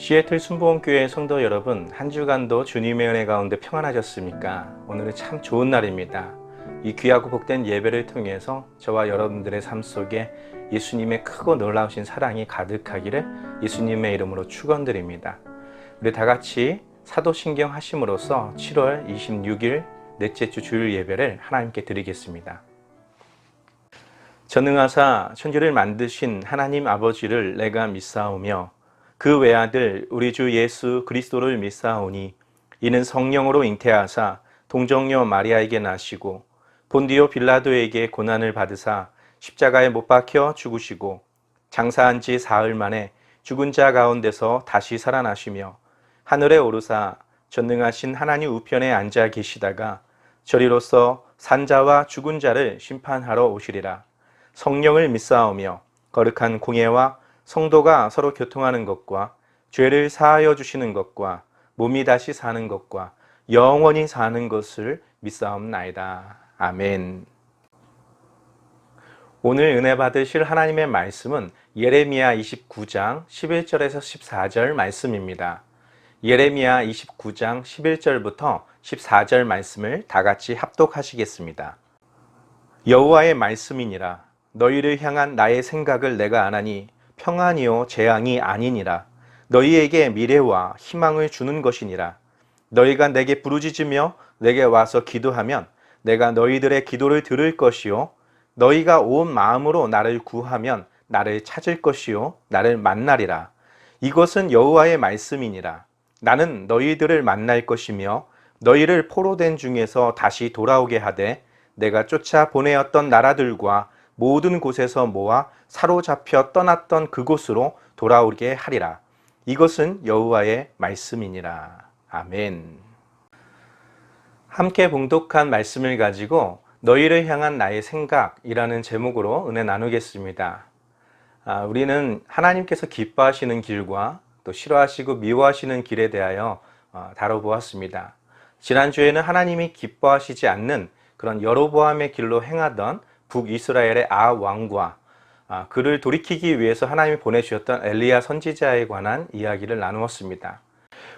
시애틀 순복음교회 성도 여러분, 한 주간도 주님의 은혜 가운데 평안하셨습니까? 오늘은 참 좋은 날입니다. 이 귀하고 복된 예배를 통해서 저와 여러분들의 삶 속에 예수님의 크고 놀라우신 사랑이 가득하기를 예수님의 이름으로 축원드립니다. 우리 다 같이 사도신경 하심으로써 7월 26일 넷째 주 주일 예배를 하나님께 드리겠습니다. 전능하사 천지를 만드신 하나님 아버지를 내가 믿사오며 그 외아들 우리 주 예수 그리스도를 믿사오니 이는 성령으로 잉태하사 동정녀 마리아에게 나시고 본디오 빌라도에게 고난을 받으사 십자가에 못 박혀 죽으시고 장사한 지 사흘 만에 죽은 자 가운데서 다시 살아나시며 하늘에 오르사 전능하신 하나님 우편에 앉아 계시다가 저리로서 산자와 죽은 자를 심판하러 오시리라. 성령을 믿사오며 거룩한 공예와 성도가 서로 교통하는 것과 죄를 사하여 주시는 것과 몸이 다시 사는 것과 영원히 사는 것을 믿사옵나이다. 아멘. 오늘 은혜 받으실 하나님의 말씀은 예레미야 29장 11절에서 14절 말씀입니다. 예레미야 29장 11절부터 14절 말씀을 다 같이 합독하시겠습니다. 여호와의 말씀이니라. 너희를 향한 나의 생각을 내가 아나니 평안이요 재앙이 아니니라. 너희에게 미래와 희망을 주는 것이니라. 너희가 내게 부르짖으며 내게 와서 기도하면 내가 너희들의 기도를 들을 것이요 너희가 온 마음으로 나를 구하면 나를 찾을 것이요 나를 만나리라. 이것은 여호와의 말씀이니라. 나는 너희들을 만날 것이며 너희를 포로된 중에서 다시 돌아오게 하되 내가 쫓아 보내었던 나라들과 모든 곳에서 모아 사로잡혀 떠났던 그곳으로 돌아오게 하리라. 이것은 여호와의 말씀이니라. 아멘. 함께 봉독한 말씀을 가지고 너희를 향한 나의 생각이라는 제목으로 은혜 나누겠습니다. 우리는 하나님께서 기뻐하시는 길과 또 싫어하시고 미워하시는 길에 대하여 다뤄보았습니다. 지난주에는 하나님이 기뻐하시지 않는 그런 여로보암의 길로 행하던 북이스라엘의 아합 왕과 그를 돌이키기 위해서 하나님이 보내주셨던 엘리야 선지자에 관한 이야기를 나누었습니다.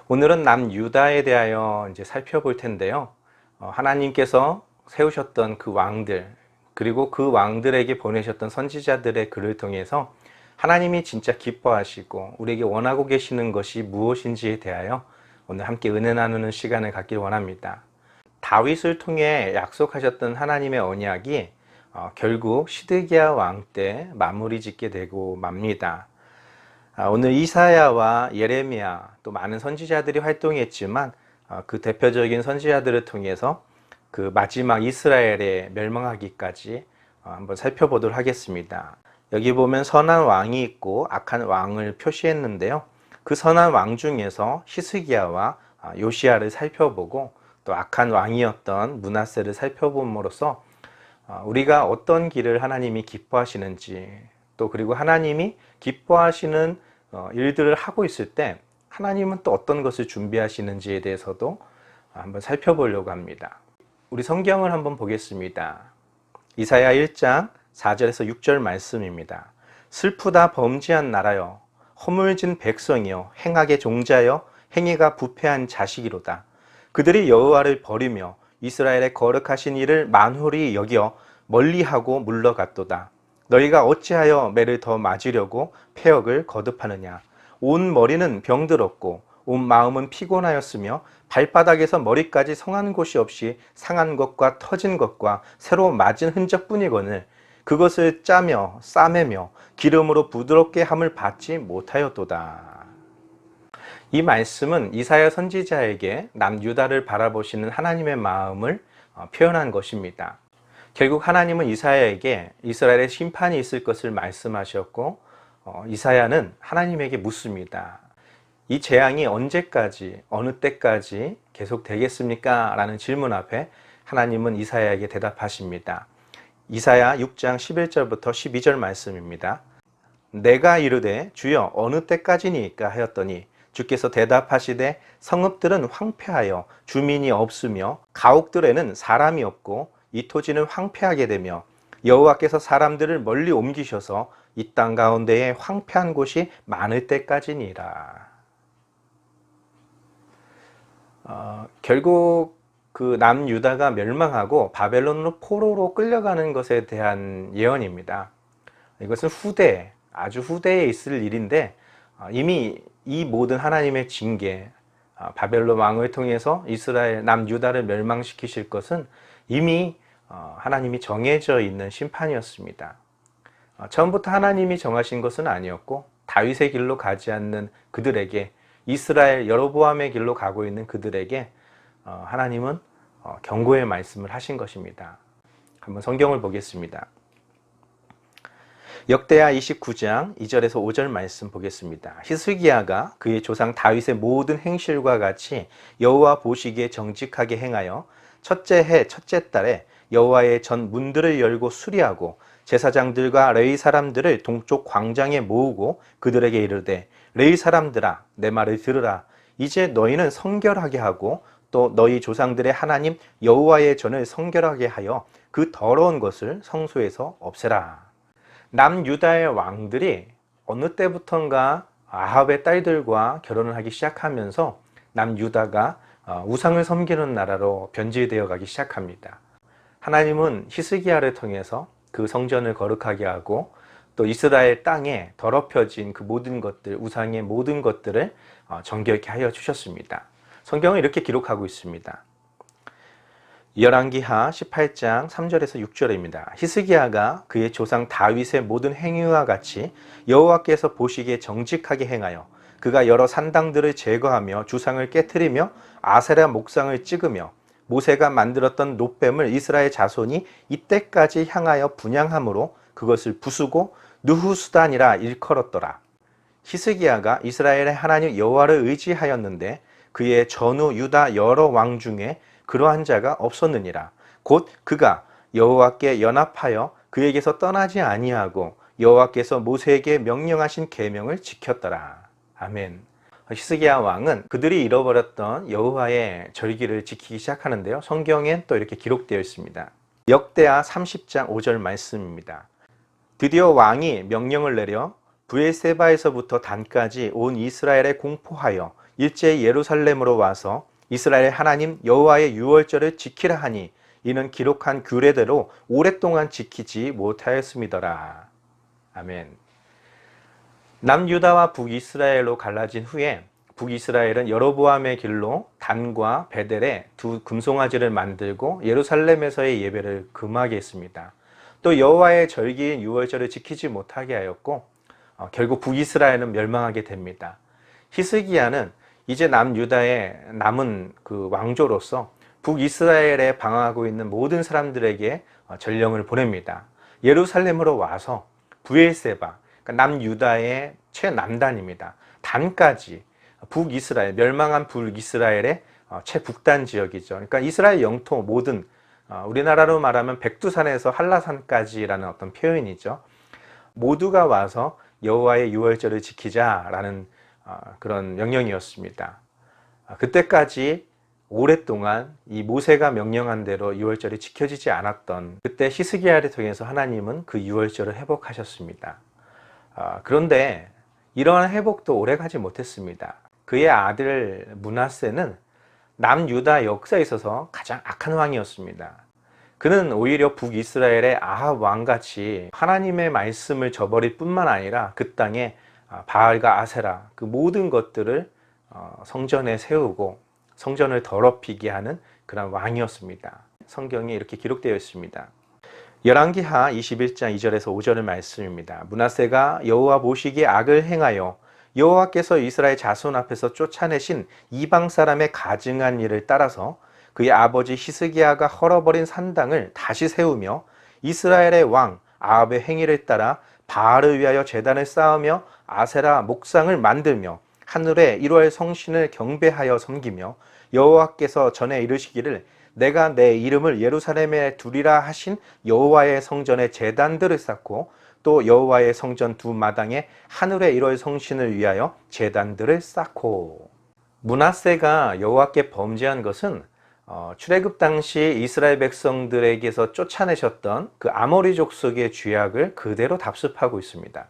오늘은 남유다에 대하여 이제 살펴볼 텐데요. 하나님께서 세우셨던 그 왕들 그리고 그 왕들에게 보내셨던 선지자들의 글을 통해서 하나님이 진짜 기뻐하시고 우리에게 원하고 계시는 것이 무엇인지에 대하여 오늘 함께 은혜 나누는 시간을 갖길 원합니다. 다윗을 통해 약속하셨던 하나님의 언약이 결국 시드기야 왕 때 마무리 짓게 되고 맙니다. 오늘 이사야와 예레미야 또 많은 선지자들이 활동했지만 그 대표적인 선지자들을 통해서 그 마지막 이스라엘의 멸망하기까지 한번 살펴보도록 하겠습니다. 여기 보면 선한 왕이 있고 악한 왕을 표시했는데요. 그 선한 왕 중에서 히스기야와 요시야를 살펴보고 또 악한 왕이었던 므낫세를 살펴봄으로써 우리가 어떤 길을 하나님이 기뻐하시는지 또 그리고 하나님이 기뻐하시는 일들을 하고 있을 때 하나님은 또 어떤 것을 준비하시는지에 대해서도 한번 살펴보려고 합니다. 우리 성경을 한번 보겠습니다. 이사야 1장 4절에서 6절 말씀입니다. 슬프다 범죄한 나라여 허물진 백성이여 행악의 종자여 행위가 부패한 자식이로다. 그들이 여호와를 버리며 이스라엘의 거룩하신 이를 만홀히 여겨 멀리하고 물러갔도다. 너희가 어찌하여 매를 더 맞으려고 폐역을 거듭하느냐. 온 머리는 병들었고 온 마음은 피곤하였으며 발바닥에서 머리까지 성한 곳이 없이 상한 것과 터진 것과 새로 맞은 흔적뿐이거늘 그것을 짜며 싸매며 기름으로 부드럽게 함을 받지 못하였도다. 이 말씀은 이사야 선지자에게 남유다를 바라보시는 하나님의 마음을 표현한 것입니다. 결국 하나님은 이사야에게 이스라엘의 심판이 있을 것을 말씀하셨고 이사야는 하나님에게 묻습니다. 이 재앙이 언제까지 어느 때까지 계속 되겠습니까? 라는 질문 앞에 하나님은 이사야에게 대답하십니다. 이사야 6장 11절부터 12절 말씀입니다. 내가 이르되 주여 어느 때까지니까 하였더니 주께서 대답하시되 성읍들은 황폐하여 주민이 없으며 가옥들에는 사람이 없고 이 토지는 황폐하게 되며 여호와께서 사람들을 멀리 옮기셔서 이 땅 가운데에 황폐한 곳이 많을 때까지니라. 결국 그 남유다가 멸망하고 바벨론으로 포로로 끌려가는 것에 대한 예언입니다. 이것은 후대, 아주 후대에 있을 일인데 이미 이 모든 하나님의 징계, 바벨론 왕을 통해서 이스라엘 남유다를 멸망시키실 것은 이미 하나님이 정해져 있는 심판이었습니다. 처음부터 하나님이 정하신 것은 아니었고 다윗의 길로 가지 않는 그들에게, 이스라엘 여로보암의 길로 가고 있는 그들에게 하나님은 경고의 말씀을 하신 것입니다. 한번 성경을 보겠습니다. 역대하 29장 2절에서 5절 말씀 보겠습니다. 히스기야가 그의 조상 다윗의 모든 행실과 같이 여호와 보시기에 정직하게 행하여 첫째 해 첫째 달에 여호와의 전 문들을 열고 수리하고 제사장들과 레위 사람들을 동쪽 광장에 모으고 그들에게 이르되, 레위 사람들아 내 말을 들으라. 이제 너희는 성결하게 하고 또 너희 조상들의 하나님 여호와의 전을 성결하게 하여 그 더러운 것을 성소에서 없애라. 남유다의 왕들이 어느 때부턴가 아합의 딸들과 결혼을 하기 시작하면서 남유다가 우상을 섬기는 나라로 변질되어 가기 시작합니다. 하나님은 히스기야를 통해서 그 성전을 거룩하게 하고 또 이스라엘 땅에 더럽혀진 그 모든 것들, 우상의 모든 것들을 정결케 하여 주셨습니다. 성경은 이렇게 기록하고 있습니다. 열왕기하 18장 3절에서 6절입니다. 히스기야가 그의 조상 다윗의 모든 행위와 같이 여호와께서 보시기에 정직하게 행하여 그가 여러 산당들을 제거하며 주상을 깨트리며 아세라 목상을 찍으며 모세가 만들었던 놋뱀을 이스라엘 자손이 이때까지 향하여 분향함으로 그것을 부수고 느후수단이라 일컬었더라. 히스기야가 이스라엘의 하나님 여호와를 의지하였는데 그의 전후 유다 여러 왕 중에 그러한 자가 없었느니라. 곧 그가 여호와께 연합하여 그에게서 떠나지 아니하고 여호와께서 모세에게 명령하신 계명을 지켰더라. 아멘. 히스기야 왕은 그들이 잃어버렸던 여호와의 절기를 지키기 시작하는데요. 성경엔 또 이렇게 기록되어 있습니다. 역대하 30장 5절 말씀입니다. 드디어 왕이 명령을 내려 브엘세바에서부터 단까지 온 이스라엘에 공포하여 일제히 예루살렘으로 와서 이스라엘 하나님 여호와의 유월절을 지키라 하니 이는 기록한 규례대로 오랫동안 지키지 못하였음이더라. 아멘. 남유다와 북이스라엘로 갈라진 후에 북이스라엘은 여로보암의 길로 단과 베델에 두 금송아지를 만들고 예루살렘에서의 예배를 금하게 했습니다. 또 여호와의 절기인 유월절을 지키지 못하게 하였고 결국 북이스라엘은 멸망하게 됩니다. 히스기야는 이제 남유다의 남은 그 왕조로서 북이스라엘에 방황하고 있는 모든 사람들에게 전령을 보냅니다. 예루살렘으로 와서 브엘세바, 그러니까 남유다의 최남단입니다. 단까지 북이스라엘, 멸망한 북이스라엘의 최북단 지역이죠. 그러니까 이스라엘 영토 모든, 우리나라로 말하면 백두산에서 한라산까지라는 어떤 표현이죠. 모두가 와서 여호와의 유월절을 지키자라는 그런 명령이었습니다. 그때까지 오랫동안 이 모세가 명령한 대로 유월절이 지켜지지 않았던 그때 히스기야를 통해서 하나님은 그 유월절을 회복하셨습니다. 그런데 이러한 회복도 오래가지 못했습니다. 그의 아들 므낫세는 남유다 역사에 있어서 가장 악한 왕이었습니다. 그는 오히려 북이스라엘의 아합 왕같이 하나님의 말씀을 저버릴 뿐만 아니라 그 땅에 바알과 아세라 그 모든 것들을 성전에 세우고 성전을 더럽히게 하는 그런 왕이었습니다. 성경에 이렇게 기록되어 있습니다. 열왕기하 21장 2절에서 5절의 말씀입니다. 므낫세가 여호와 보시기에 악을 행하여 여호와께서 이스라엘 자손 앞에서 쫓아내신 이방 사람의 가증한 일을 따라서 그의 아버지 히스기야가 헐어버린 산당을 다시 세우며 이스라엘의 왕 아합의 행위를 따라 바알을 위하여 제단을 쌓으며 아세라 목상을 만들며 하늘의 1월 성신을 경배하여 섬기며 여호와께서 전에 이르시기를 내가 내 이름을 예루살렘에 두리라 하신 여호와의 성전에 제단들을 쌓고 또 여호와의 성전 두 마당에 하늘의 1월 성신을 위하여 제단들을 쌓고. 므낫세가 여호와께 범죄한 것은 출애굽 당시 이스라엘 백성들에게서 쫓아내셨던 그 아모리 족속의 죄악을 그대로 답습하고 있습니다.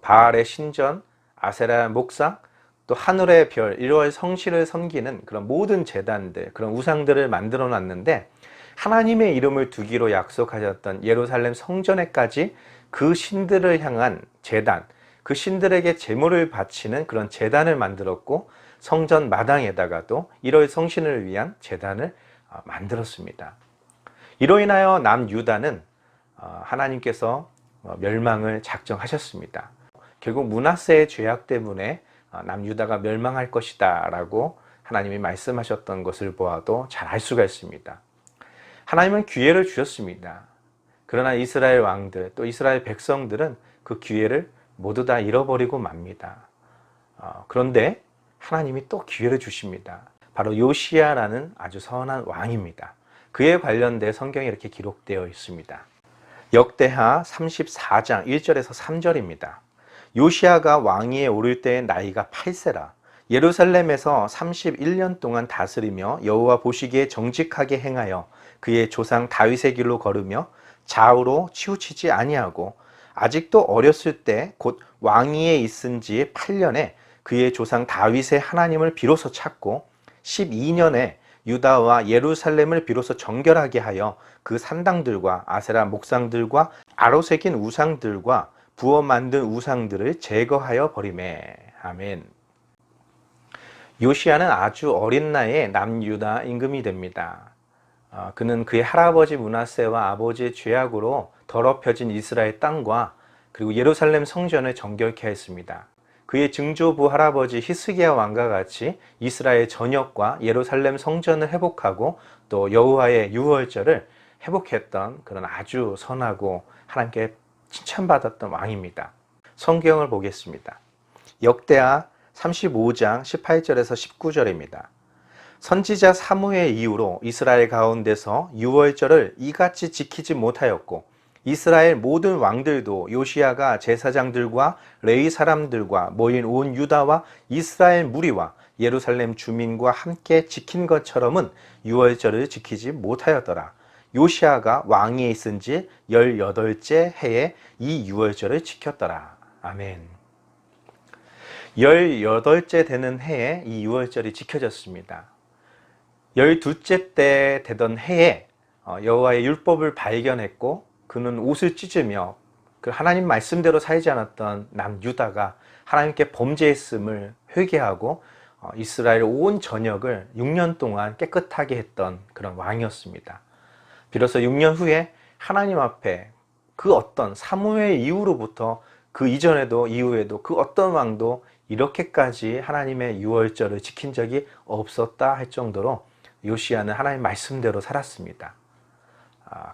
바알의 신전, 아세라 목상, 또 하늘의 별, 1월 성실을 섬기는 그런 모든 제단들, 그런 우상들을 만들어 놨는데, 하나님의 이름을 두기로 약속하셨던 예루살렘 성전에까지 그 신들을 향한 제단, 그 신들에게 제물을 바치는 그런 제단을 만들었고, 성전 마당에다가도 1월 성신을 위한 제단을 만들었습니다. 이로 인하여 남유다는 하나님께서 멸망을 작정하셨습니다. 결국 므낫세의 죄악 때문에 남유다가 멸망할 것이다 라고 하나님이 말씀하셨던 것을 보아도 잘 알 수가 있습니다. 하나님은 기회를 주셨습니다. 그러나 이스라엘 왕들 또 이스라엘 백성들은 그 기회를 모두 다 잃어버리고 맙니다. 그런데 하나님이 또 기회를 주십니다. 바로 요시야라는 아주 선한 왕입니다. 그에 관련된 성경에 이렇게 기록되어 있습니다. 역대하 34장 1절에서 3절입니다. 요시야가 왕위에 오를 때의 나이가 8세라. 예루살렘에서 31년 동안 다스리며 여호와 보시기에 정직하게 행하여 그의 조상 다윗의 길로 걸으며 좌우로 치우치지 아니하고 아직도 어렸을 때 곧 왕위에 있은 지 8년에 그의 조상 다윗의 하나님을 비로소 찾고 12년에 유다와 예루살렘을 비로소 정결하게 하여 그 산당들과 아세라 목상들과 아로새긴 우상들과 부어 만든 우상들을 제거하여 버리매. 아멘. 요시야는 아주 어린 나이에 남유다 임금이 됩니다. 그는 그의 할아버지 므낫세와 아버지의 죄악으로 더럽혀진 이스라엘 땅과 그리고 예루살렘 성전을 정결케 했습니다. 그의 증조부 할아버지 히스기야 왕과 같이 이스라엘 전역과 예루살렘 성전을 회복하고 또 여호와의 유월절을 회복했던 그런 아주 선하고 하나님께 칭찬받았던 왕입니다. 성경을 보겠습니다. 역대하 35장 18절에서 19절입니다. 선지자 사무엘 이후로 이스라엘 가운데서 유월절을 이같이 지키지 못하였고 이스라엘 모든 왕들도 요시야가 제사장들과 레위 사람들과 모인 온 유다와 이스라엘 무리와 예루살렘 주민과 함께 지킨 것처럼은 유월절을 지키지 못하였더라. 요시야가 왕위에 있은 지 18째 해에 이 유월절을 지켰더라. 아멘. 18째 되는 해에 이 유월절이 지켜졌습니다. 12째 때 되던 해에 여호와의 율법을 발견했고 그는 옷을 찢으며 그 하나님 말씀대로 살지 않았던 남유다가 하나님께 범죄했음을 회개하고 이스라엘 온 전역을 6년 동안 깨끗하게 했던 그런 왕이었습니다. 비로소 6년 후에 하나님 앞에 그 어떤 사무엘 이후로부터 그 이전에도 이후에도 그 어떤 왕도 이렇게까지 하나님의 유월절을 지킨 적이 없었다 할 정도로 요시야는 하나님 말씀대로 살았습니다.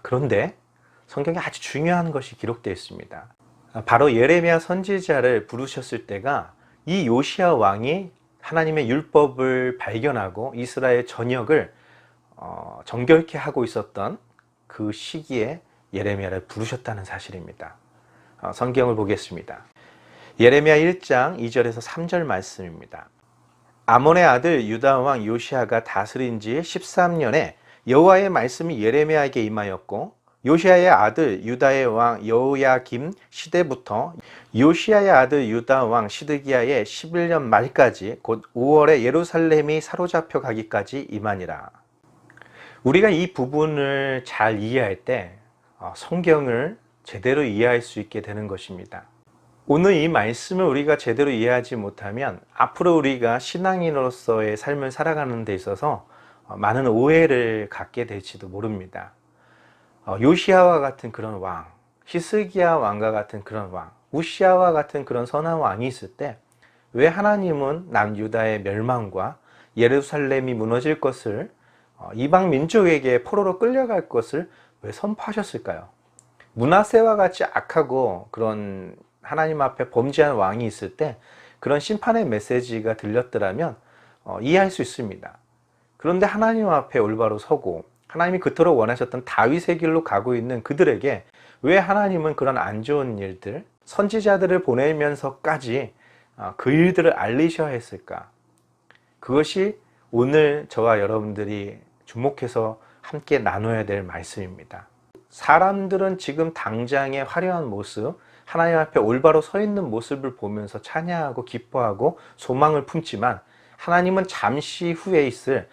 그런데 성경에 아주 중요한 것이 기록되어 있습니다. 바로 예레미야 선지자를 부르셨을 때가 이 요시야 왕이 하나님의 율법을 발견하고 이스라엘 전역을 정결케 하고 있었던 그 시기에 예레미야를 부르셨다는 사실입니다. 성경을 보겠습니다. 예레미야 1장 2절에서 3절 말씀입니다. 아몬의 아들 유다 왕 요시야가 다스린 지 13년에 여호와의 말씀이 예레미야에게 임하였고 요시야의 아들 유다의 왕 여호야김 시대부터 요시야의 아들 유다 왕 시드기야의 11년 말까지 곧 5월에 예루살렘이 사로잡혀 가기까지 임하니라. 우리가 이 부분을 잘 이해할 때 성경을 제대로 이해할 수 있게 되는 것입니다. 오늘 이 말씀을 우리가 제대로 이해하지 못하면 앞으로 우리가 신앙인으로서의 삶을 살아가는 데 있어서 많은 오해를 갖게 될지도 모릅니다. 요시야와 같은 그런 왕, 히스기야 왕과 같은 그런 왕, 우시야와 같은 그런 선한 왕이 있을 때 왜 하나님은 남유다의 멸망과 예루살렘이 무너질 것을 이방 민족에게 포로로 끌려갈 것을 왜 선포하셨을까요? 므낫세와 같이 악하고 그런 하나님 앞에 범죄한 왕이 있을 때 그런 심판의 메시지가 들렸더라면 이해할 수 있습니다. 그런데 하나님 앞에 올바로 서고 하나님이 그토록 원하셨던 다윗의 길로 가고 있는 그들에게 왜 하나님은 그런 안 좋은 일들, 선지자들을 보내면서까지 그 일들을 알리셔야 했을까? 그것이 오늘 저와 여러분들이 주목해서 함께 나눠야 될 말씀입니다. 사람들은 지금 당장의 화려한 모습, 하나님 앞에 올바로 서 있는 모습을 보면서 찬양하고 기뻐하고 소망을 품지만 하나님은 잠시 후에 있을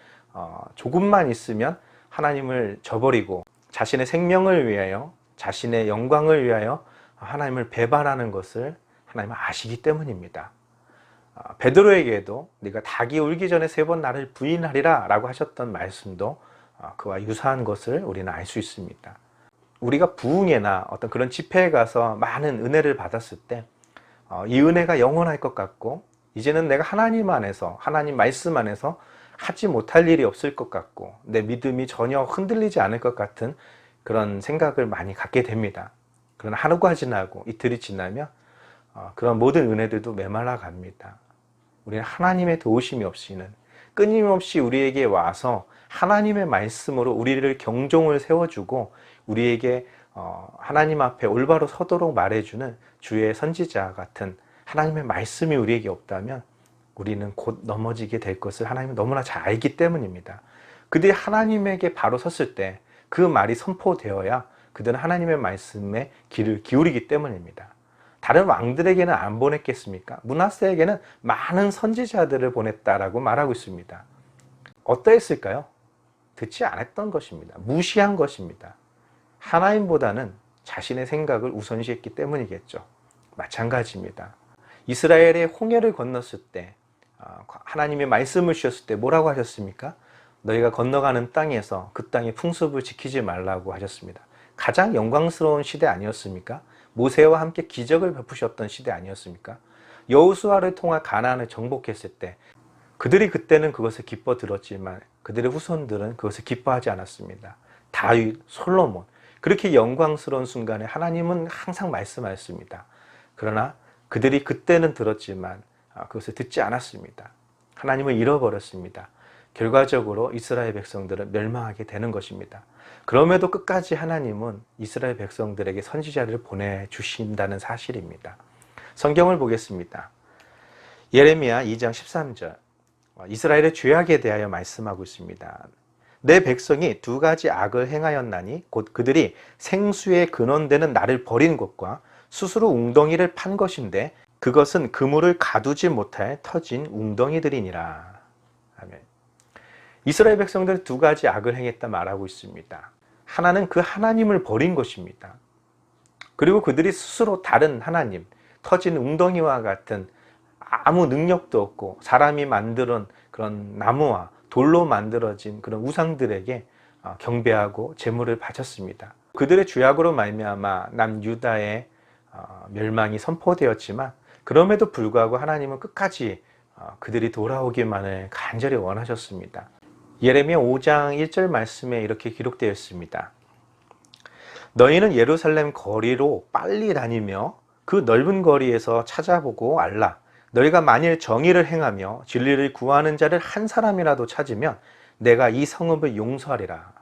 조금만 있으면 하나님을 저버리고 자신의 생명을 위하여 자신의 영광을 위하여 하나님을 배반하는 것을 하나님은 아시기 때문입니다. 베드로에게도 네가 닭이 울기 전에 3번 나를 부인하리라 라고 하셨던 말씀도 그와 유사한 것을 우리는 알 수 있습니다. 우리가 부흥회나 어떤 그런 집회에 가서 많은 은혜를 받았을 때 이 은혜가 영원할 것 같고 이제는 내가 하나님 안에서 하나님 말씀 안에서 하지 못할 일이 없을 것 같고 내 믿음이 전혀 흔들리지 않을 것 같은 그런 생각을 많이 갖게 됩니다. 그러나 하루가 지나고 이틀이 지나면 그런 모든 은혜들도 메말라 갑니다. 우리는 하나님의 도우심이 없이는 끊임없이 우리에게 와서 하나님의 말씀으로 우리를 경종을 세워주고 우리에게 하나님 앞에 올바로 서도록 말해주는 주의 선지자 같은 하나님의 말씀이 우리에게 없다면 우리는 곧 넘어지게 될 것을 하나님은 너무나 잘 알기 때문입니다. 그들이 하나님에게 바로 섰을 때 그 말이 선포되어야 그들은 하나님의 말씀에 귀를 기울이기 때문입니다. 다른 왕들에게는 안 보냈겠습니까? 므낫세에게는 많은 선지자들을 보냈다라고 말하고 있습니다. 어떠했을까요? 듣지 않았던 것입니다. 무시한 것입니다. 하나님보다는 자신의 생각을 우선시했기 때문이겠죠. 마찬가지입니다. 이스라엘의 홍해를 건넜을 때 하나님의 말씀을 주셨을 때 뭐라고 하셨습니까? 너희가 건너가는 땅에서 그 땅의 풍습을 지키지 말라고 하셨습니다. 가장 영광스러운 시대 아니었습니까? 모세와 함께 기적을 베푸셨던 시대 아니었습니까? 여호수아를 통해 가나안을 정복했을 때 그들이 그때는 그것을 기뻐 들었지만 그들의 후손들은 그것을 기뻐하지 않았습니다. 다윗, 솔로몬 그렇게 영광스러운 순간에 하나님은 항상 말씀하셨습니다. 그러나 그들이 그때는 들었지만 그것을 듣지 않았습니다. 하나님을 잃어버렸습니다. 결과적으로 이스라엘 백성들은 멸망하게 되는 것입니다. 그럼에도 끝까지 하나님은 이스라엘 백성들에게 선지자를 보내주신다는 사실입니다. 성경을 보겠습니다. 예레미야 2장 13절 이스라엘의 죄악에 대하여 말씀하고 있습니다. 내 백성이 2가지 악을 행하였나니 곧 그들이 생수의 근원되는 나를 버린 것과 스스로 웅덩이를 판 것인데 그것은 그물을 가두지 못할 터진 웅덩이들이니라. 아멘. 이스라엘 백성들은 2가지 악을 행했다 말하고 있습니다. 하나는 그 하나님을 버린 것입니다. 그리고 그들이 스스로 다른 하나님, 터진 웅덩이와 같은 아무 능력도 없고 사람이 만드는 그런 나무와 돌로 만들어진 그런 우상들에게 경배하고 제물을 바쳤습니다. 그들의 죄악으로 말미암아 남유다의 멸망이 선포되었지만 그럼에도 불구하고 하나님은 끝까지 그들이 돌아오기만을 간절히 원하셨습니다. 예레미야 5장 1절 말씀에 이렇게 기록되어 있습니다. 너희는 예루살렘 거리로 빨리 다니며 그 넓은 거리에서 찾아보고 알라. 너희가 만일 정의를 행하며 진리를 구하는 자를 한 사람이라도 찾으면 내가 이 성읍을 용서하리라.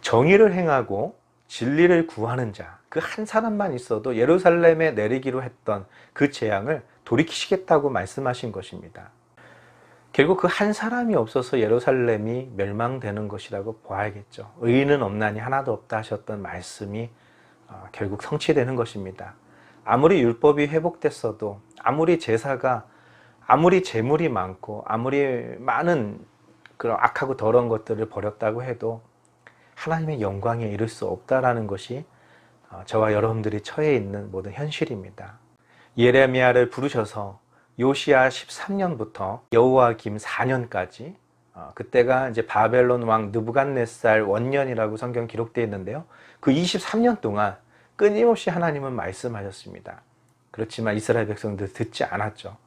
정의를 행하고 진리를 구하는 자, 그 한 사람만 있어도 예루살렘에 내리기로 했던 그 재앙을 돌이키시겠다고 말씀하신 것입니다. 결국 그 한 사람이 없어서 예루살렘이 멸망되는 것이라고 봐야겠죠. 의인은 없나니 하나도 없다 하셨던 말씀이 결국 성취되는 것입니다. 아무리 율법이 회복됐어도 아무리 제사가 아무리 재물이 많고 아무리 많은 그런 악하고 더러운 것들을 버렸다고 해도 하나님의 영광에 이를 수 없다라는 것이 저와 여러분들이 처해 있는 모든 현실입니다. 예레미야를 부르셔서 요시야 13년부터 여호와김 4년까지 그때가 이제 바벨론 왕 느부갓네살 원년이라고 성경 기록되어 있는데요. 그 23년 동안 끊임없이 하나님은 말씀하셨습니다. 그렇지만 이스라엘 백성들 듣지 않았죠.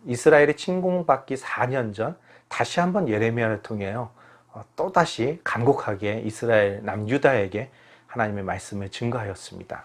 이스라엘이 침공받기 4년 전 다시 한번 예레미야를 통해요. 또다시 간곡하게 이스라엘 남유다에게 하나님의 말씀을 증거하였습니다.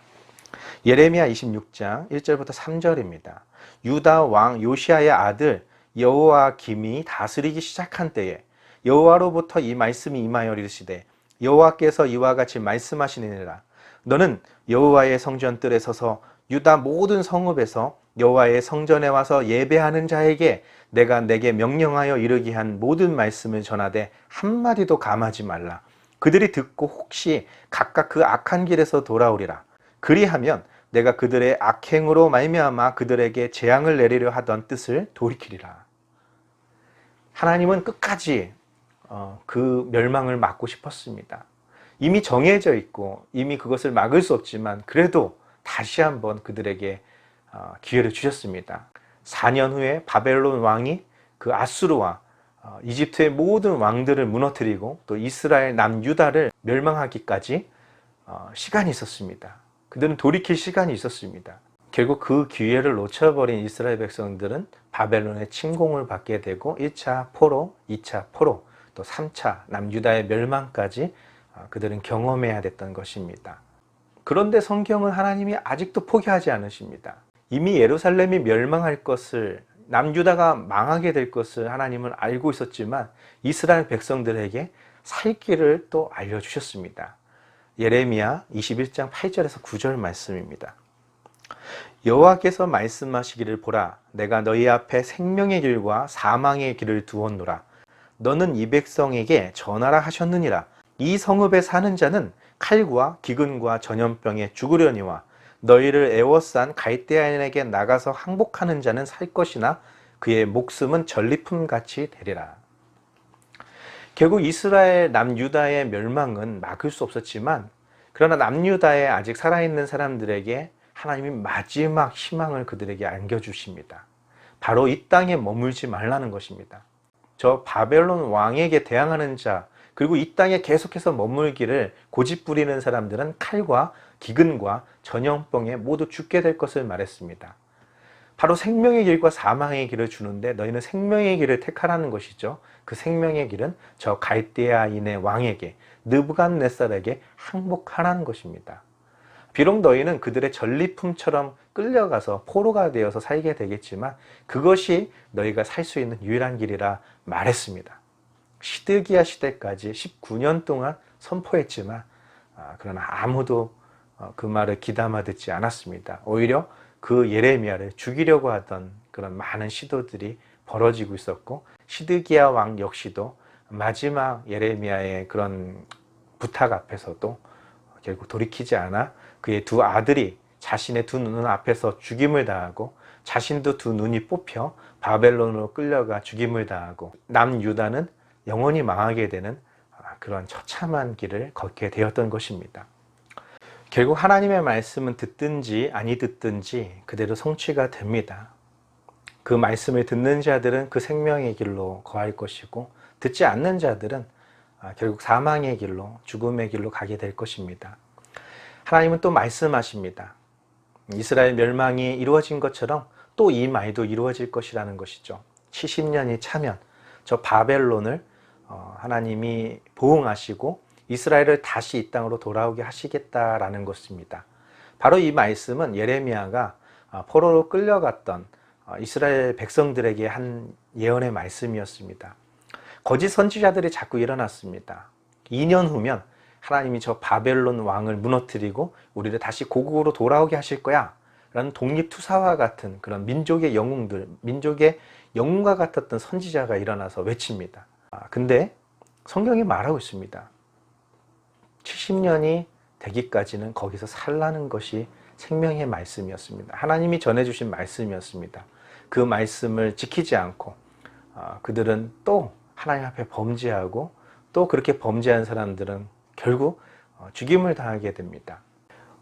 예레미야 26장 1절부터 3절입니다. 유다 왕 요시야의 아들 여호와김이 다스리기 시작한 때에 여호와로부터 이 말씀이 임하여 이르시되 여호와께서 이와 같이 말씀하시느니라. 너는 여호와의 성전 뜰에 서서 유다 모든 성읍에서 여호와의 성전에 와서 예배하는 자에게 내가 내게 명령하여 이르게 한 모든 말씀을 전하되 한마디도 감하지 말라. 그들이 듣고 혹시 각각 그 악한 길에서 돌아오리라. 그리하면 내가 그들의 악행으로 말미암아 그들에게 재앙을 내리려 하던 뜻을 돌이키리라. 하나님은 끝까지 그 멸망을 막고 싶었습니다. 이미 정해져 있고 이미 그것을 막을 수 없지만 그래도 다시 한번 그들에게 기회를 주셨습니다. 4년 후에 바벨론 왕이 그 아수르와 이집트의 모든 왕들을 무너뜨리고 또 이스라엘 남유다를 멸망하기까지 시간이 있었습니다. 그들은 돌이킬 시간이 있었습니다. 결국 그 기회를 놓쳐버린 이스라엘 백성들은 바벨론의 침공을 받게 되고 1차 포로, 2차 포로, 또 3차 남유다의 멸망까지 그들은 경험해야 됐던 것입니다. 그런데 성경은 하나님이 아직도 포기하지 않으십니다. 이미 예루살렘이 멸망할 것을, 남유다가 망하게 될 것을 하나님은 알고 있었지만 이스라엘 백성들에게 살 길을 또 알려주셨습니다. 예레미야 21장 8절에서 9절 말씀입니다. 여호와께서 말씀하시기를 보라, 내가 너희 앞에 생명의 길과 사망의 길을 두었노라. 너는 이 백성에게 전하라 하셨느니라. 이 성읍에 사는 자는 칼과 기근과 전염병에 죽으려니와 너희를 애워싼 갈대아인에게 나가서 항복하는 자는 살 것이나 그의 목숨은 전리품같이 되리라. 결국 이스라엘 남유다의 멸망은 막을 수 없었지만 그러나 남유다에 아직 살아있는 사람들에게 하나님이 마지막 희망을 그들에게 안겨주십니다. 바로 이 땅에 머물지 말라는 것입니다. 저 바벨론 왕에게 대항하는 자, 그리고 이 땅에 계속해서 머물기를 고집부리는 사람들은 칼과 기근과 전염병에 모두 죽게 될 것을 말했습니다. 바로 생명의 길과 사망의 길을 주는데 너희는 생명의 길을 택하라는 것이죠. 그 생명의 길은 저 갈대아인의 왕에게, 느부갓네살에게 항복하라는 것입니다. 비록 너희는 그들의 전리품처럼 끌려가서 포로가 되어서 살게 되겠지만 그것이 너희가 살 수 있는 유일한 길이라 말했습니다. 시드기야 시대까지 19년 동안 선포했지만 그러나 아무도 그 말을 귀담아 듣지 않았습니다. 오히려 그 예레미야를 죽이려고 하던 그런 많은 시도들이 벌어지고 있었고 시드기야 왕 역시도 마지막 예레미야의 그런 부탁 앞에서도 결국 돌이키지 않아 그의 두 아들이 자신의 두 눈 앞에서 죽임을 당하고 자신도 두 눈이 뽑혀 바벨론으로 끌려가 죽임을 당하고 남유다는 영원히 망하게 되는 그런 처참한 길을 걷게 되었던 것입니다. 결국 하나님의 말씀은 듣든지 아니 듣든지 그대로 성취가 됩니다. 그 말씀을 듣는 자들은 그 생명의 길로 거할 것이고 듣지 않는 자들은 결국 사망의 길로, 죽음의 길로 가게 될 것입니다. 하나님은 또 말씀하십니다. 이스라엘 멸망이 이루어진 것처럼 또 이 말도 이루어질 것이라는 것이죠. 70년이 차면 저 바벨론을 하나님이 보응하시고 이스라엘을 다시 이 땅으로 돌아오게 하시겠다라는 것입니다. 바로 이 말씀은 예레미야가 포로로 끌려갔던 이스라엘 백성들에게 한 예언의 말씀이었습니다. 거짓 선지자들이 자꾸 일어났습니다. 2년 후면 하나님이 저 바벨론 왕을 무너뜨리고 우리를 다시 고국으로 돌아오게 하실 거야 라는 독립투사와 같은 그런 민족의 영웅들, 민족의 영웅과 같았던 선지자가 일어나서 외칩니다. 근데 성경이 말하고 있습니다. 70년이 되기까지는 거기서 살라는 것이 생명의 말씀이었습니다. 하나님이 전해주신 말씀이었습니다. 그 말씀을 지키지 않고 그들은 또 하나님 앞에 범죄하고 또 그렇게 범죄한 사람들은 결국 죽임을 당하게 됩니다.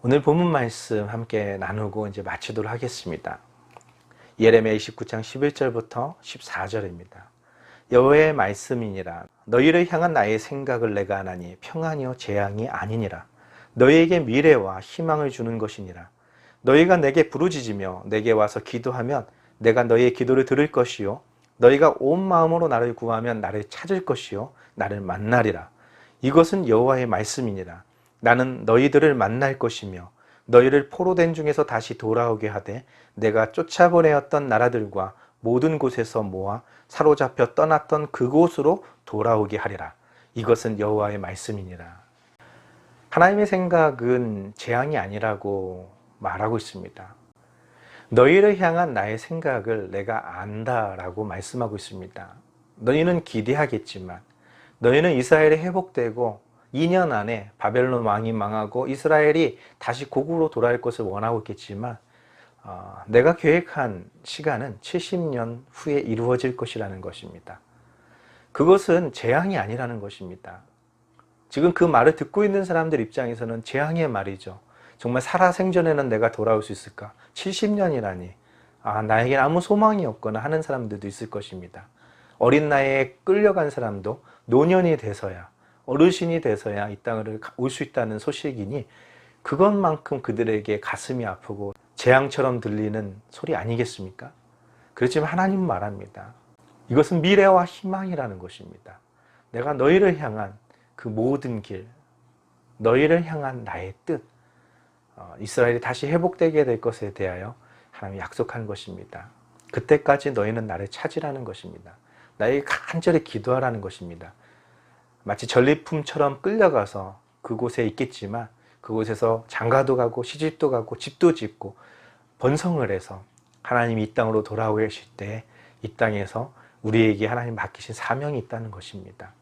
오늘 본문 말씀 함께 나누고 이제 마치도록 하겠습니다. 예레미야 29장 11절부터 14절입니다. 여호와의 말씀이니라. 너희를 향한 나의 생각을 내가 아나니 평안이요 재앙이 아니니라. 너희에게 미래와 희망을 주는 것이니라. 너희가 내게 부르짖으며 내게 와서 기도하면 내가 너희의 기도를 들을 것이요 너희가 온 마음으로 나를 구하면 나를 찾을 것이요 나를 만나리라. 이것은 여호와의 말씀이니라. 나는 너희들을 만날 것이며 너희를 포로된 중에서 다시 돌아오게 하되 내가 쫓아보내었던 나라들과 모든 곳에서 모아 사로잡혀 떠났던 그곳으로 돌아오게 하리라. 이것은 여호와의 말씀이니라. 하나님의 생각은 재앙이 아니라고 말하고 있습니다. 너희를 향한 나의 생각을 내가 안다라고 말씀하고 있습니다. 너희는 기대하겠지만 너희는 이스라엘이 회복되고 2년 안에 바벨론 왕이 망하고 이스라엘이 다시 고국으로 돌아올 것을 원하고 있겠지만 내가 계획한 시간은 70년 후에 이루어질 것이라는 것입니다. 그것은 재앙이 아니라는 것입니다. 지금 그 말을 듣고 있는 사람들 입장에서는 재앙의 말이죠. 정말 살아생전에는 내가 돌아올 수 있을까? 70년이라니. 나에겐 아무 소망이 없거나 하는 사람들도 있을 것입니다. 어린 나이에 끌려간 사람도 노년이 돼서야, 어르신이 돼서야 이 땅을 올 수 있다는 소식이니 그것만큼 그들에게 가슴이 아프고 재앙처럼 들리는 소리 아니겠습니까? 그렇지만 하나님 말합니다. 이것은 미래와 희망이라는 것입니다. 내가 너희를 향한 그 모든 길, 너희를 향한 나의 뜻, 이스라엘이 다시 회복되게 될 것에 대하여 하나님이 약속한 것입니다. 그때까지 너희는 나를 찾으라는 것입니다. 나에게 간절히 기도하라는 것입니다. 마치 전리품처럼 끌려가서 그곳에 있겠지만 그곳에서 장가도 가고 시집도 가고 집도 짓고 번성을 해서 하나님이 이 땅으로 돌아오실 때 이 땅에서 우리에게 하나님 맡기신 사명이 있다는 것입니다.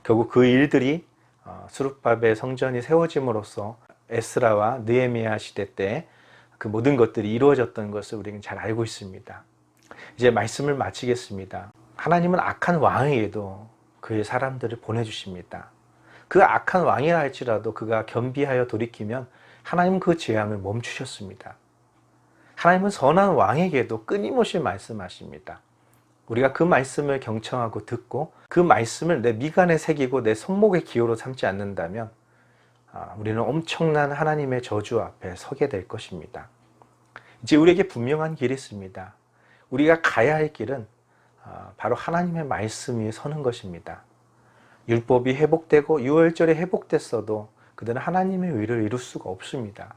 결국 그 일들이 스룹바벨 성전이 세워짐으로써 에스라와 느헤미야 시대 때 그 모든 것들이 이루어졌던 것을 우리는 잘 알고 있습니다. 이제 말씀을 마치겠습니다. 하나님은 악한 왕에게도 그의 사람들을 보내주십니다. 그 악한 왕이라 할지라도 그가 겸비하여 돌이키면 하나님은 그 재앙을 멈추셨습니다. 하나님은 선한 왕에게도 끊임없이 말씀하십니다. 우리가 그 말씀을 경청하고 듣고 그 말씀을 내 미간에 새기고 내 손목의 기호로 삼지 않는다면 우리는 엄청난 하나님의 저주 앞에 서게 될 것입니다. 이제 우리에게 분명한 길이 있습니다. 우리가 가야 할 길은 바로 하나님의 말씀 위에 서는 것입니다. 율법이 회복되고 유월절이 회복됐어도 그들은 하나님의 의를 이룰 수가 없습니다.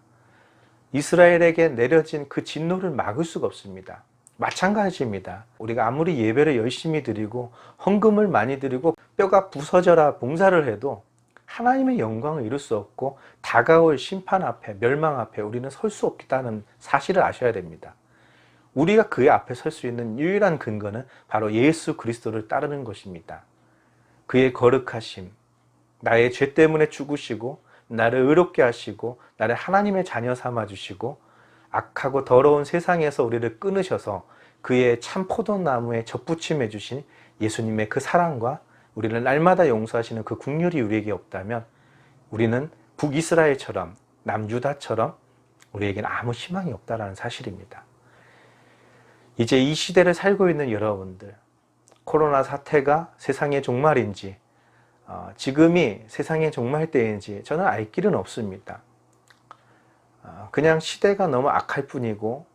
이스라엘에게 내려진 그 진노를 막을 수가 없습니다. 마찬가지입니다. 우리가 아무리 예배를 열심히 드리고 헌금을 많이 드리고 뼈가 부서져라 봉사를 해도 하나님의 영광을 이룰 수 없고 다가올 심판 앞에 멸망 앞에 우리는 설 수 없다는 사실을 아셔야 됩니다. 우리가 그의 앞에 설 수 있는 유일한 근거는 바로 예수 그리스도를 따르는 것입니다. 그의 거룩하심, 나의 죄 때문에 죽으시고 나를 의롭게 하시고 나를 하나님의 자녀 삼아주시고 악하고 더러운 세상에서 우리를 끊으셔서 그의 참 포도나무에 접붙임해 주신 예수님의 그 사랑과 우리를 날마다 용서하시는 그 긍휼이 우리에게 없다면 우리는 북이스라엘처럼 남유다처럼 우리에게는 아무 희망이 없다는 사실입니다. 이제 이 시대를 살고 있는 여러분들, 코로나 사태가 세상의 종말인지 지금이 세상의 종말 때인지 저는 알 길은 없습니다. 그냥 시대가 너무 악할 뿐이고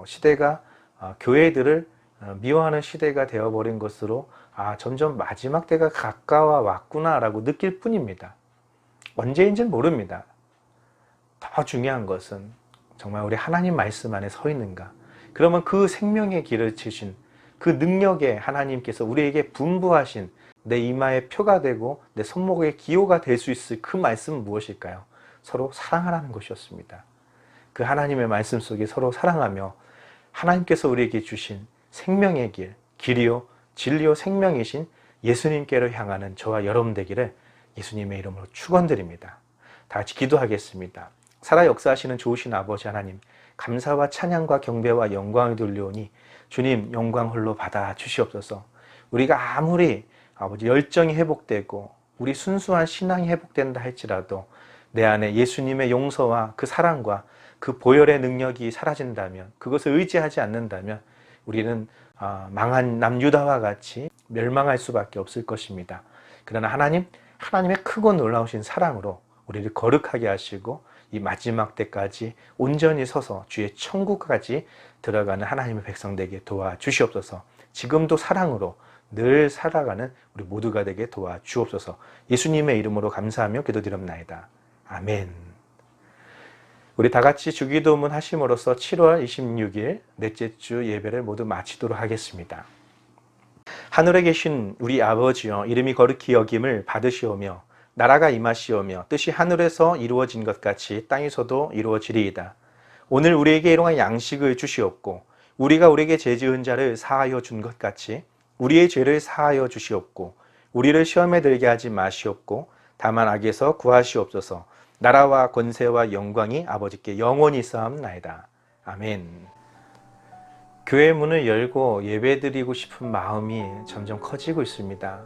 시대가 교회들을 미워하는 시대가 되어버린 것으로 점점 마지막 때가 가까워 왔구나 라고 느낄 뿐입니다. 언제인지는 모릅니다. 더 중요한 것은 정말 우리 하나님 말씀 안에 서 있는가. 그러면 그 생명의 길을 치신 그 능력에 하나님께서 우리에게 분부하신 내 이마에 표가 되고 내 손목에 기호가 될 수 있을 그 말씀은 무엇일까요? 서로 사랑하라는 것이었습니다. 그 하나님의 말씀 속에 서로 사랑하며 하나님께서 우리에게 주신 생명의 길, 길이요 진리요 생명이신 예수님께로 향하는 저와 여러분 되기를 예수님의 이름으로 축원드립니다. 다 같이 기도하겠습니다. 살아 역사하시는 좋으신 아버지 하나님, 감사와 찬양과 경배와 영광을 돌려오니 주님 영광 홀로 받아 주시옵소서. 우리가 아무리 아버지 열정이 회복되고 우리 순수한 신앙이 회복된다 할지라도 내 안에 예수님의 용서와 그 사랑과 그 보혈의 능력이 사라진다면, 그것을 의지하지 않는다면 우리는 망한 남유다와 같이 멸망할 수밖에 없을 것입니다. 그러나 하나님의 크고 놀라우신 사랑으로 우리를 거룩하게 하시고 이 마지막 때까지 온전히 서서 주의 천국까지 들어가는 하나님의 백성 되게 도와주시옵소서. 지금도 사랑으로 늘 살아가는 우리 모두가 되게 도와주옵소서. 예수님의 이름으로 감사하며 기도드립나이다. 아멘. 우리 다 같이 주기도문 하심으로써 7월 26일 넷째 주 예배를 모두 마치도록 하겠습니다. 하늘에 계신 우리 아버지여, 이름이 거룩히 여김을 받으시오며 나라가 임하시오며 뜻이 하늘에서 이루어진 것 같이 땅에서도 이루어지리이다. 오늘 우리에게 일용할 양식을 주시옵고 우리가 우리에게 죄 지은 자를 사하여 준 것 같이 우리의 죄를 사하여 주시옵고 우리를 시험에 들게 하지 마시옵고 다만 악에서 구하시옵소서. 나라와 권세와 영광이 아버지께 영원히 있사옵나이다. 아멘. 교회 문을 열고 예배드리고 싶은 마음이 점점 커지고 있습니다.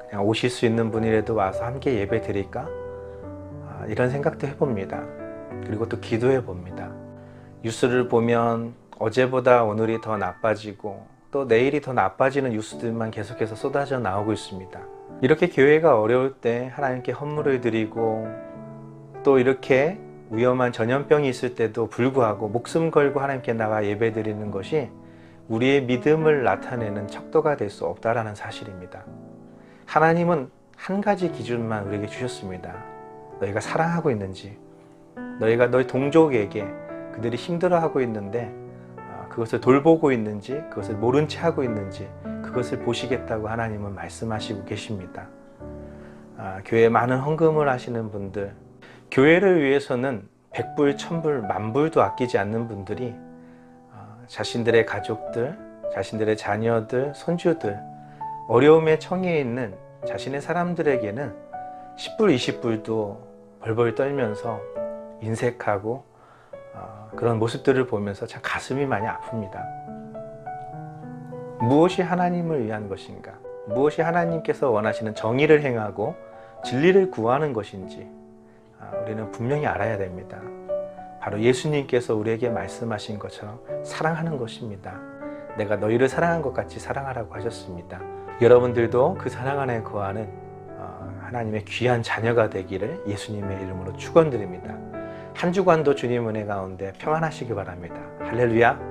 그냥 오실 수 있는 분이라도 와서 함께 예배 드릴까? 이런 생각도 해봅니다. 그리고 또 기도해 봅니다. 뉴스를 보면 어제보다 오늘이 더 나빠지고 또 내일이 더 나빠지는 뉴스들만 계속해서 쏟아져 나오고 있습니다. 이렇게 교회가 어려울 때 하나님께 헌물을 드리고 또 이렇게 위험한 전염병이 있을 때도 불구하고 목숨 걸고 하나님께 나가 예배 드리는 것이 우리의 믿음을 나타내는 척도가 될 수 없다라는 사실입니다. 하나님은 한 가지 기준만 우리에게 주셨습니다. 너희가 사랑하고 있는지, 너희가 너희 동족에게 그들이 힘들어하고 있는데 그것을 돌보고 있는지, 그것을 모른 채 하고 있는지 그것을 보시겠다고 하나님은 말씀하시고 계십니다. 교회에 많은 헌금을 하시는 분들, 교회를 위해서는 100불, 1000불, 10,000불도 아끼지 않는 분들이 자신들의 가족들, 자신들의 자녀들, 손주들, 어려움에 처해 있는 자신의 사람들에게는 10불, 20불도 벌벌 떨면서 인색하고 그런 모습들을 보면서 참 가슴이 많이 아픕니다. 무엇이 하나님을 위한 것인가? 무엇이 하나님께서 원하시는 정의를 행하고 진리를 구하는 것인지 우리는 분명히 알아야 됩니다. 바로 예수님께서 우리에게 말씀하신 것처럼 사랑하는 것입니다. 내가 너희를 사랑한 것 같이 사랑하라고 하셨습니다. 여러분들도 그 사랑 안에 거하는 하나님의 귀한 자녀가 되기를 예수님의 이름으로 축원드립니다. 한 주간도 주님 은혜 가운데 평안하시기 바랍니다. 할렐루야.